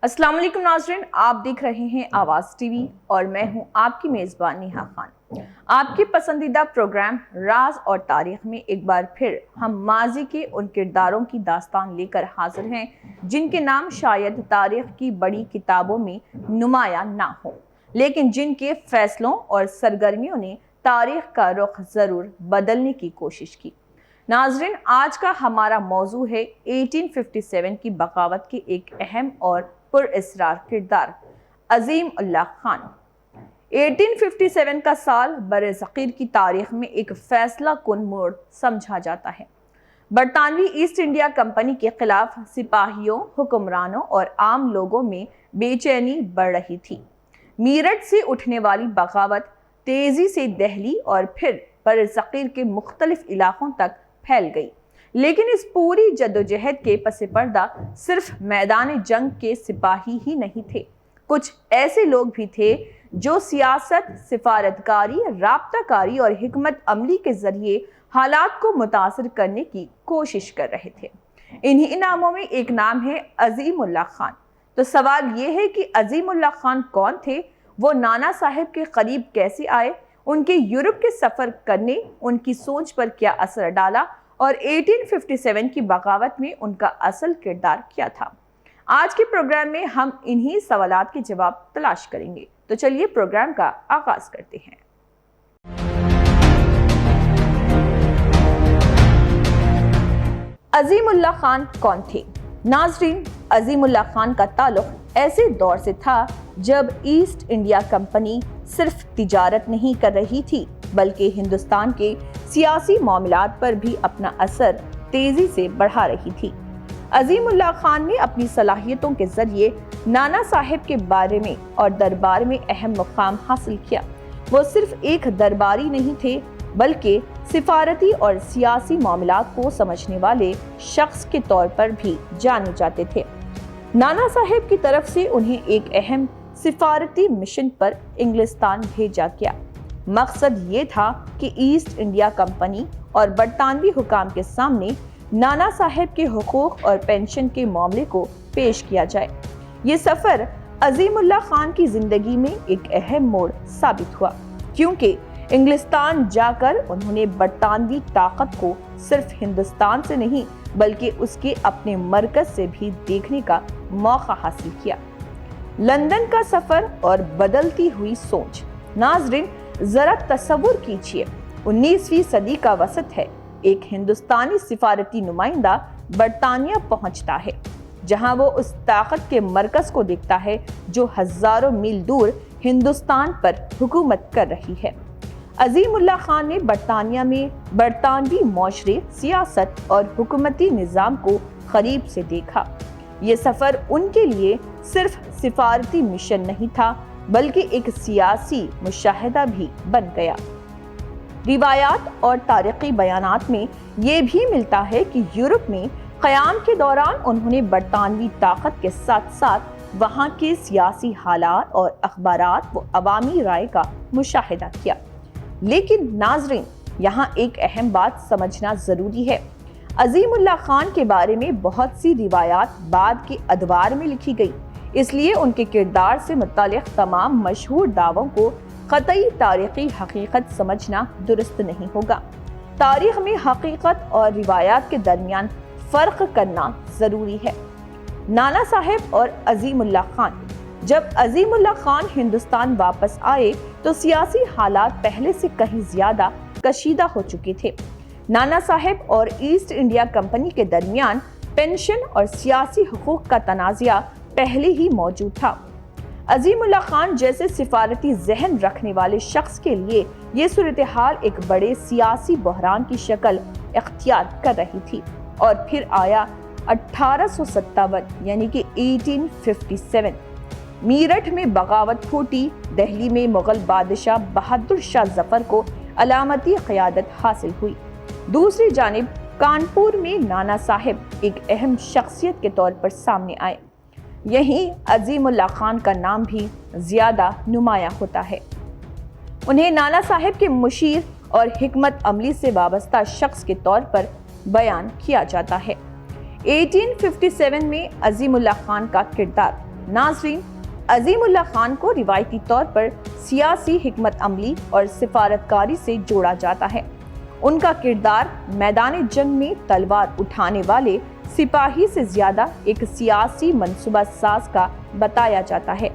अस्सलाम वालेकुम नाज़रीन, आप देख रहे हैं आवाज़ टीवी और मैं हूं आपकी मेज़बान नेहा खान। आपके पसंदीदा प्रोग्राम राज और तारीख में एक बार फिर हम माजी के उन किरदारों की दास्तान लेकर हाजिर हैं जिनके नाम शायद तारीख की बड़ी किताबों में नुमाया ना हो, लेकिन जिनके फैसलों और सरगर्मियों ने तारीख का रुख ज़रूर बदलने की कोशिश की। नाज़रीन, आज का हमारा मौजू है 1857 की बगावत के एक अहम और पुरअसरार किरदार अजीम उल्लाह खान। 1857 का साल बरे-ज़ख़ीर की तारीख में एक फैसला कुन मोड़ समझा जाता है। बरतानवी ईस्ट इंडिया कंपनी के खिलाफ सिपाहियों, हुक्मरानों और आम लोगों में बेचैनी बढ़ रही थी। मीरठ से उठने वाली बगावत तेजी से दिल्ली और फिर बरे-ज़ख़ीर के मुख्तलिफ इलाकों तक फैल गई, लेकिन इस पूरी जद्दोजहद के पसे पर्दा सिर्फ मैदान जंग के सिपाही ही नहीं थे। कुछ ऐसे लोग भी थे जो सियासत, सिफारतकारी, राब्ताकारी और हिकमत अमली के जरिए हालात को मुतासिर करने की कोशिश कर रहे थे। इन्हीं नामों में एक नाम है अजीम उल्लाह खान। तो सवाल ये है कि अजीम उल्लाह खान कौन थे, वो नाना साहब के करीब कैसे आए, उनके यूरोप के सफ़र करने उनकी सोच पर क्या असर डाला और 1857 की बगावत में उनका असल किरदार क्या था। आज के प्रोग्राम में हम इन्हीं सवालात के जवाब तलाश करेंगे। तो चलिए प्रोग्राम का आगाज करते हैं। अजीम उल्लाह खान कौन थे? नाज़रीन, अजीम उल्लाह खान का ताल्लुक ऐसे दौर से था जब ईस्ट इंडिया कंपनी सिर्फ तिजारत नहीं कर रही थी, बल्कि हिंदुस्तान के सियासी मामलात पर भी अपना असर तेजी से बढ़ा रही थी। अजीम उल्लाह खान ने अपनी सलाहियतों के जरिए नाना साहब के बारे में और दरबार में अहम मुकाम हासिल किया। वो सिर्फ एक दरबारी नहीं थे, बल्कि सिफारती और सियासी मामलात को समझने वाले शख्स के तौर पर भी जाने जाते थे। नाना साहब की तरफ से उन्हें एक अहम सिफारती मिशन पर इंग्लिस्तान भेजा गया। मकसद ये था कि ईस्ट इंडिया कंपनी और बरतानवी हुकाम के सामने नाना साहब के हुकूक और पेंशन के मामले को पेश किया जाए। ये सफर अजीम उल्लाह खान की जिंदगी में एक अहम मोड़ साबित हुआ, क्योंकि इंग्लिस्तान जाकर उन्होंने बरतानवी ताकत को सिर्फ हिंदुस्तान से नहीं बल्कि उसके अपने मरकज से भी देखने का मौका हासिल किया। लंदन का सफर और बदलती हुई सोच। नाज़रीन, जरा तसव्वुर कीजिए, 19वीं सदी का वसत है। एक हिंदुस्तानी सिफारती नुमाइंदा बरतानिया पहुंचता है, जहां वो उस ताकत के मरकज को देखता है जो हजारों मील दूर हिंदुस्तान पर हुकूमत कर रही है। अजीम उल्लाह खान ने बरतानिया में बरतानवी माशरे, सियासत और हुकूमती निज़ाम को करीब से देखा। ये सफर उनके लिए सिर्फ सिफारती मिशन नहीं था, बल्कि एक सियासी मुशाहिदा भी बन गया। रिवायात और तारीखी बयानात में ये भी मिलता है कि यूरोप में क़याम के दौरान उन्होंने बरतानवी ताकत के साथ साथ वहाँ के सियासी हालात और अखबारात व अवामी राय का मुशाहिदा किया। लेकिन नाज़रीन, यहाँ एक अहम बात समझना ज़रूरी है। अजीम उल्लाह खान के बारे में बहुत सी रिवायात बाद के अदवार में लिखी गई, इसलिए उनके किरदार से मुतालिक तमाम मशहूर दावों को क़तई तारीख़ी हकीकत समझना दुरुस्त नहीं होगा। तारीख़ में हकीकत और रिवायात के दरमियान फ़र्क करना ज़रूरी है। नाना साहब और अजीम उल्लाह खान। जब अजीम उल्लाह खान हिंदुस्तान वापस आए तो सियासी हालात पहले से कहीं ज़्यादा कशीदा हो चुके थे। नाना साहब और ईस्ट इंडिया कंपनी के दरमियान पेंशन और सियासी हुकूक का तनाज़ा पहले ही मौजूद था। अजीम उल्लाह खान जैसे सिफारती जहन रखने वाले शख्स के लिए ये सूरत हाल एक बड़े सियासी बहरान की शक्ल इख्तियार कर रही थी। और फिर आया 1857 यानी कि 1857। मीरठ में बगावत फूटी, दिल्ली में मुगल बादशाह बहादुर शाह जफर को अलामती क़यादत हासिल हुई। दूसरी जानिब कानपुर में नाना साहब एक अहम शख्सियत के तौर पर सामने आए। यहीं अजीम उल्लाह खान का नाम भी ज़्यादा नुमाया होता है। उन्हें नाना साहब के मुशीर और हिकमत अमली से वाबस्ता शख्स के तौर पर बयान किया जाता है। 1857 में अजीम उल्लाह खान का किरदार। नाजरीन, अजीम उल्लाह खान को रिवायती तौर पर सियासी हिकमत अमली और सिफारतकारी से जोड़ा जाता है। उनका किरदार मैदान जंग में तलवार उठाने वाले सिपाही से ज्यादा एक सियासी मंसूबा साज का बताया जाता है।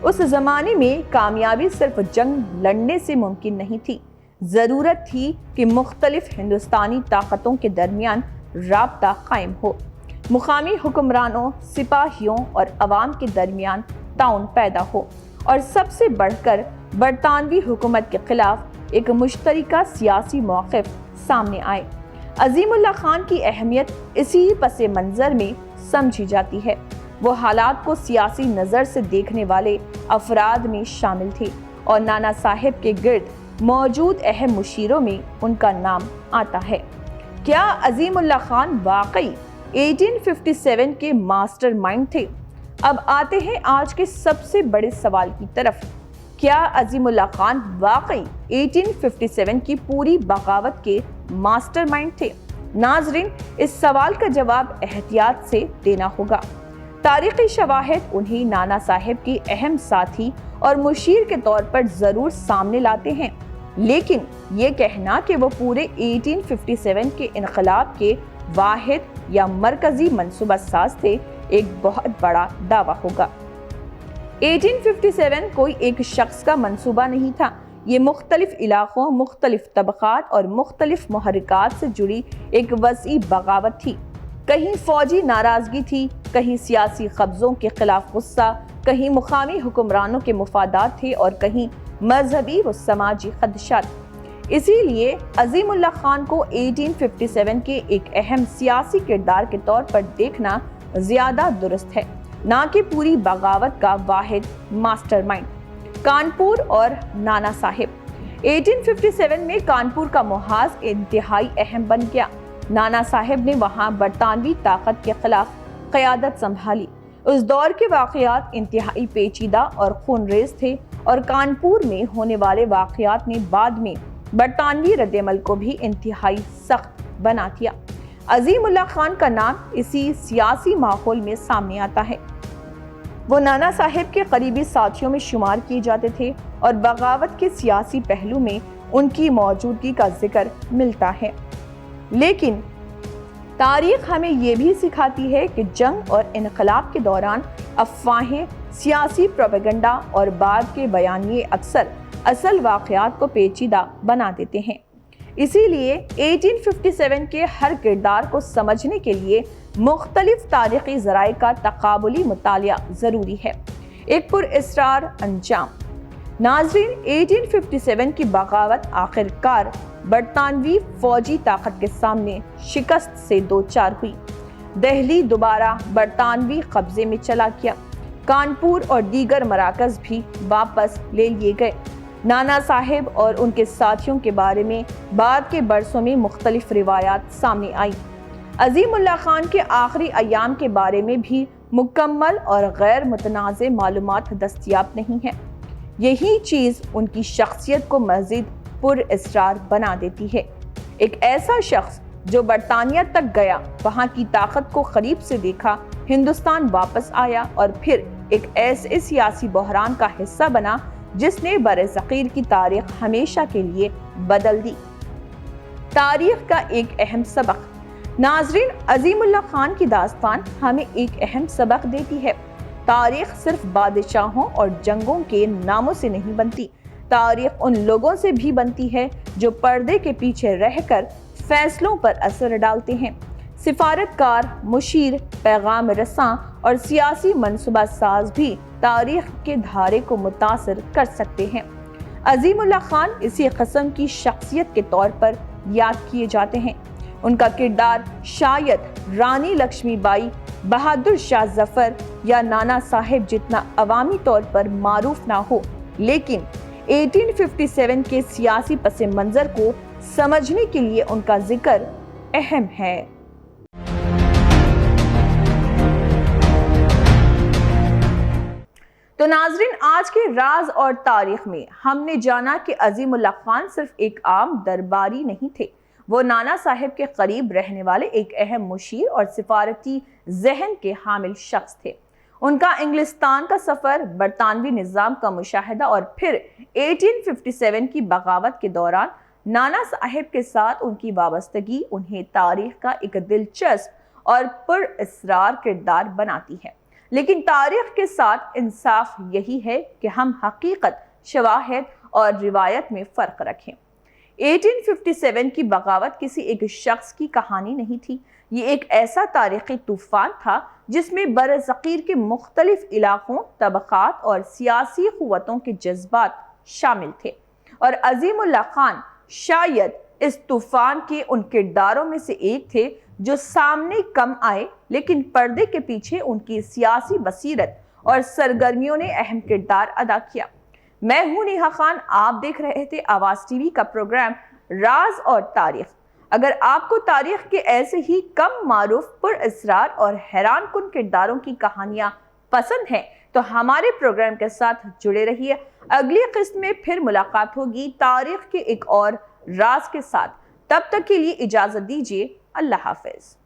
उस जमाने में कामयाबी सिर्फ जंग लड़ने से मुमकिन नहीं थी, जरूरत थी कि मुख्तलिफ हिंदुस्तानी ताकतों के दरमियान राब्ता कायम हो, मुकामी हुक्मरानों, सिपाहियों और अवाम के दरमियान ताउन पैदा हो और सबसे बढ़कर बरतानवी हुकूमत के खिलाफ एक मुश्तरका सियासी मौक़िफ़ सामने आए। अजीम उल्लाह खान की अहमियत इसी पस मंज़र में समझी जाती है। वो हालात को सियासी नज़र से देखने वाले अफराद में शामिल थे और नाना साहिब के गिर्द मौजूद अहम मुशीरों में उनका नाम आता है। क्या अजीम उल्लाह खान वाकई 1857 के मास्टरमाइंड थे? अब आते हैं आज के सबसे बड़े सवाल की तरफ। क्या अजीम उल्लाह खान वाकई 1857 की पूरी बगावत के मास्टरमाइंड थे? नाजरीन, इस सवाल का जवाब एहतियात से देना होगा। तारीखी शवाहिद उन्हें नाना साहिब के अहम साथी और मुशीर के तौर पर जरूर सामने लाते हैं, लेकिन ये कहना कि वो पूरे 1857 के इनकलाब के वाहिद या मरकजी मंसूबा साज थे एक बहुत बड़ा दावा होगा। 1857 कोई एक शख्स का मंसूबा नहीं था, ये मुख्तलिफ इलाकों, मुख्तलिफ तबकात और मुख्तलिफ मुहर्रिकात से जुड़ी एक वसी बगावत थी। कहीं फौजी नाराजगी थी, कहीं सियासी कब्जों के खिलाफ गुस्सा, कहीं मुकामी हुक्मरानों के मुफादात थे और कहीं मजहबी व समाजी खदशात। इसीलिए अजीम उल्लाह खान को 1857 के एक अहम सियासी किरदार के तौर पर देखना ज्यादा दुरुस्त है, ना कि पूरी बगावत का वाहिद मास्टरमाइंड। कानपुर और नाना साहिब। 1857 में कानपुर का मुहाज इंतहाई अहम बन गया। नाना साहिब ने वहां बरतानवी ताकत के खिलाफ क़यादत संभाली। उस दौर के वाक़यात इंतहाई पेचीदा और खूनरेज थे और कानपुर में होने वाले वाक़यात ने बाद में बरतानवी रद्दअमल को भी इंतहाई सख्त बना दिया। अजीम उल्लाह खान का नाम इसी सियासी माहौल में सामने आता है। वो नाना साहिब के करीबी साथियों में शुमार किए जाते थे और बगावत के सियासी पहलू में उनकी मौजूदगी का जिक्र मिलता है। लेकिन तारीख हमें ये भी सिखाती है कि जंग और इनकलाब के दौरान अफवाहें, सियासी प्रोपेगेंडा और बाद के बयानिए अक्सर असल वाक़यात को पेचीदा बना देते हैं। इसीलिए 1857 के हर किरदार को समझने के लिए मुख्तलिफ तारीख़ी ज़राए का तक़ाबुली मुतालिया ज़रूरी है। एक पुरअसरार अंजाम। नाज़रीन, 1857 की बगावत आखिरकार बरतानवी फ़ौजी ताकत के सामने शिकस्त से दो चार हुई। दिल्ली दोबारा बरतानवी कब्ज़े में चला गया। कानपुर और दीगर मराकज़ भी वापस ले लिए गए। नाना साहिब और उनके साथियों के बारे में बाद के बरसों में मुख्तलिफ रिवायात सामने आई। अजीम उल्लाह खान के आखिरी अयाम के बारे में भी मुकम्मल और गैर मुतनाज़े मालूमात दस्तयाब नहीं है। यही चीज़ उनकी शख्सियत को मज़ीद पुरअसरार बना देती है। एक ऐसा शख्स जो बरतानिया तक गया, वहाँ की ताकत को करीब से देखा, हिंदुस्तान वापस आया और फिर एक ऐसे सियासी बहरान का हिस्सा बना जिसने बरज़कीर की तारीख हमेशा के लिए बदल दी। तारीख का एक अहम सबक। नाजरीन, अजीम उल्लाह खान की दास्तान हमें एक अहम सबक देती है। तारीख सिर्फ बादशाहों और जंगों के नामों से नहीं बनती, तारीख उन लोगों से भी बनती है जो पर्दे के पीछे रहकर फैसलों पर असर डालते हैं। सिफारतकार, मुशीर, पैगाम रसां और सियासी मंसूबा साज भी तारीख के धारे को मुतासर कर सकते हैं। अजीम उल्लाह खान इसी किस्म की शख्सियत के तौर पर याद किए जाते हैं। उनका किरदार शायद रानी लक्ष्मीबाई, बहादुर शाह जफर या नाना साहिब जितना अवामी तौर पर मारूफ ना हो, लेकिन 1857 के सियासी पस मंजर को समझने के लिए उनका जिक्र अहम है। तो नाजरीन, आज के राज और तारीख में हमने जाना कि अजीम उल्लाह खान सिर्फ एक आम दरबारी नहीं थे, वो नाना साहिब के करीब रहने वाले एक अहम मुशीर और सिफारती जहन के हामिल शख्स थे। ان کا انگلستان کا سفر، برطانوی نظام کا مشاہدہ اور پھر 1857 کی بغاوت کے دوران نانا صاحب کے ساتھ ان کی وابستگی انہیں تاریخ کا ایک دلچسپ اور پر اسرار کردار بناتی ہے۔ لیکن تاریخ کے ساتھ انصاف یہی ہے کہ ہم حقیقت، شواہد اور روایت میں فرق رکھیں۔ 1857 کی بغاوت کسی ایک شخص کی کہانی نہیں تھی، یہ ایک ایسا تاریخی طوفان تھا جس میں برصغیر کے مختلف علاقوں، طبقات اور سیاسی قوتوں کے جذبات شامل تھے، اور عظیم اللہ خان شاید اس طوفان کے ان کرداروں میں سے ایک تھے جو سامنے کم آئے، لیکن پردے کے پیچھے ان کی سیاسی بصیرت اور سرگرمیوں نے اہم کردار ادا کیا۔ میں ہوں نیہا خان، آپ دیکھ رہے تھے آواز ٹی وی کا پروگرام راز اور تاریخ۔ اگر آپ کو تاریخ کے ایسے ہی کم معروف، پر اسرار اور حیران کن کرداروں کی کہانیاں پسند ہیں تو ہمارے پروگرام کے ساتھ جڑے رہیے۔ اگلی قسط میں پھر ملاقات ہوگی تاریخ کے ایک اور راز کے ساتھ۔ تب تک کے لیے اجازت دیجیے، اللہ حافظ۔